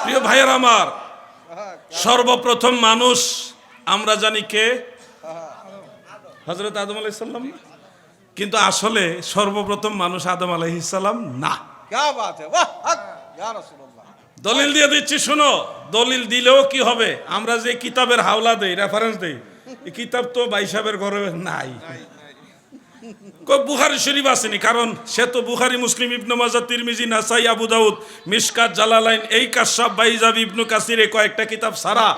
প্রিয় ভাইয়ের আমার, সর্বপ্রথম মানুষ আমরা জানি কে? হযরত আদম আলাইহিস সালাম। কিন্তু আসলে সর্বপ্রথম মানুষ আদম আলাইহিস সালাম না। क्या बात है, वाह हक या रसूलुल्लाह। দলিল দিয়ে দিচ্ছি, শুনো। দলিল দিলেও কি হবে? আমরা যে কিতাবের হাওলা দেই, রেফারেন্স দেই, এই কিতাব তো ভাই সাহেবের ঘরে নাই। বুখারী শরীফ আসেনি, কারণ সে তো বুখারী, মুসলিম, ইবনে মাজাহ, তিরমিজি, নাসাই, আবু দাউদ, মিশকাত, জালালাইন, এই কাশফ, বাইজাবি, ইবনে কাসির, এই কয়েকটা কিতাব ছাড়া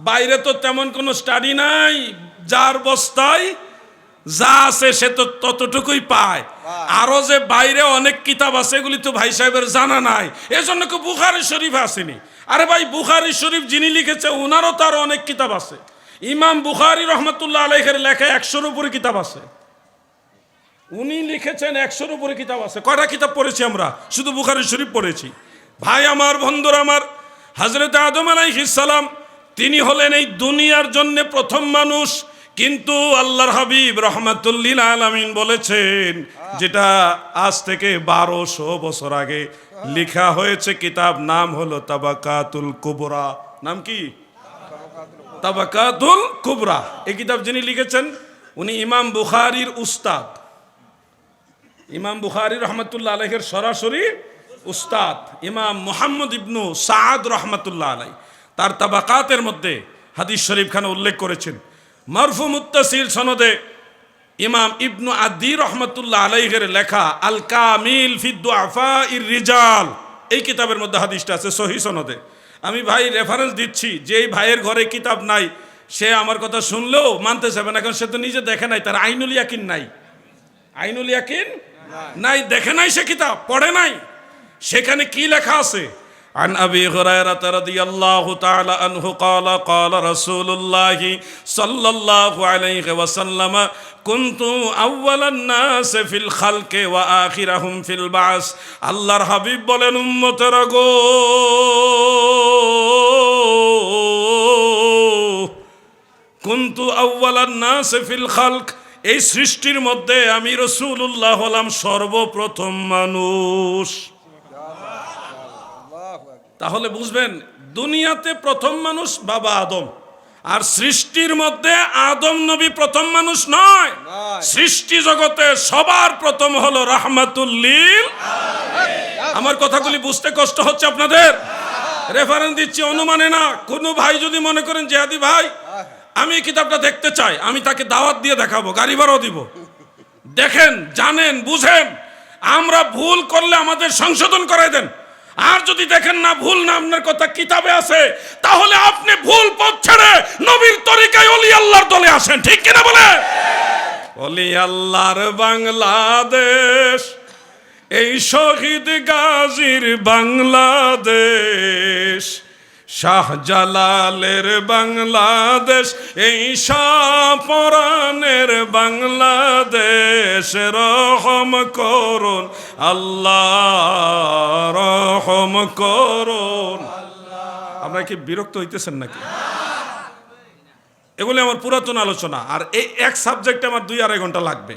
বাইরে তো তেমন কোনো স্টাডি নাই। যার বস্তায় যা আছে সে তো ততটুকুই পায়। আরো যে বাইরে অনেক কিতাব আছে এগুলি তো ভাই সাহেবের জানা নাই, এজন্য কি বুখারী শরীফ আসেনি। আরে ভাই, বুখারী শরীফ যিনি লিখেছে ওনারও তার অনেক কিতাব আছে। ইমাম বুখারী রহমতুল্লাহ আলাইহির লেখা 100-এর উপরে কিতাব আছে। উনি লিখেছেন 100-এর উপরে কিতাব আছে। কয়টা কিতাব পড়েছি আমরা? শুধু বুখারী শরীফ পড়েছি। ভাই আমার, বন্ধুরা আমার, হযরত আদম আলাইহিস সালাম তিনি হলেন এই দুনিয়ার জন্য প্রথম মানুষ। কিন্তু আল্লাহর হাবিব রহমাতুল্লিল আলামিন বলেছেন, যেটা আজ থেকে 1200 বছর আগে লেখা হয়েছে কিতাব, নাম হলো তাবাকাতুল কুবরা। নাম কি? তাবাকাতুল কুবরা। এই কিতাব যিনি লিখেছেন উনি ইমাম বুখারীর উস্তাদ। ইমাম বুখারী রহমাতুল্লাহ আলাইহির সরাসরি উস্তাদ ইমাম মুহাম্মদ ইবনু সাদ রহমাতুল্লাহ আলাইহি তার তাবাকাতের মধ্যে হাদিস শরীফ খানে উল্লেখ করেছেন। মারফু মুত্তাসিল সনদে ইমাম ইবনু আদি রহমাতুল্লাহ আলাইহির লেখা আল কামিল ফি দুআফাইর রিজাল, এই কিতাবের মধ্যে হাদিসটা আছে সহিহ সনদে। আমি ভাই রেফারেন্স দিচ্ছি, যেই ভাইয়ের ঘরে কিতাব নাই সে আমার কথা শুনলেও মানতে চাবে না, কারণ সে তো নিজে দেখে নাই, তার আইনুল ইয়াকিন নাই। আইনুল ইয়াকিন নাই, দেখে নাই, সে কিতাব পড়ে নাই। সেখানে কি লেখা আছে? عن أبي هريرة رضي الله تعالى عنه قال قال رسول الله صلى الله عليه وسلم كنت أول الناس في الخلق وآخرهم في البعث। আল্লাহর হাবিব বলেন, উম্মতেরা গো, কুনতু আউয়ালান নাস ফিল খালক, এই সৃষ্টির মধ্যে আমি রাসূলুল্লাহ হলাম সর্বপ্রথম মানুষ। তাহলে বুঝবেন, দুনিয়াতে প্রথম মানুষ বাবা আদম, আর সৃষ্টির মধ্যে আদম নবী প্রথম মানুষ নয়। সৃষ্টি জগতে সবার প্রথম হলো রাহমাতুল লিল। আমার কথাগুলি বুঝতে কষ্ট হচ্ছে আপনাদের? রেফারেন্স দিচ্ছি, অনুমানে না। কোনো ভাই যদি মনে করেন জিহাদি ভাই আমি এই কিতাবটা দেখতে চাই, আমি তাকে দাওয়াত দিয়ে দেখাবো, গাড়ি ভাড়াও দিব। দেখেন, জানেন, বুঝেন, আমরা ভুল করলে আমাদের সংশোধন করে দেন। আর যদি দেখেন না ভুল না, আপনার কথা কিতাবে আছে, তাহলে আপনি ভুল পথ ছেড়ে নবীর তরিকায় ওলি আল্লাহর দলে আসেন। ঠিক কিনা বলে? ওলি আল্লাহর বাংলাদেশ, এই শহীদ গাজীর বাংলাদেশ, শাহজালালের বাংলাদেশ, এই শাহপরানের বাংলাদেশ, রহম করুন আল্লাহ, রহম করুন। আপনারা কি বিরক্ত হইতেছেন নাকি? এগুলি আমার পুরাতন আলোচনা, আর এই এক সাবজেক্টে আমার 2-2.5 ঘন্টা লাগবে।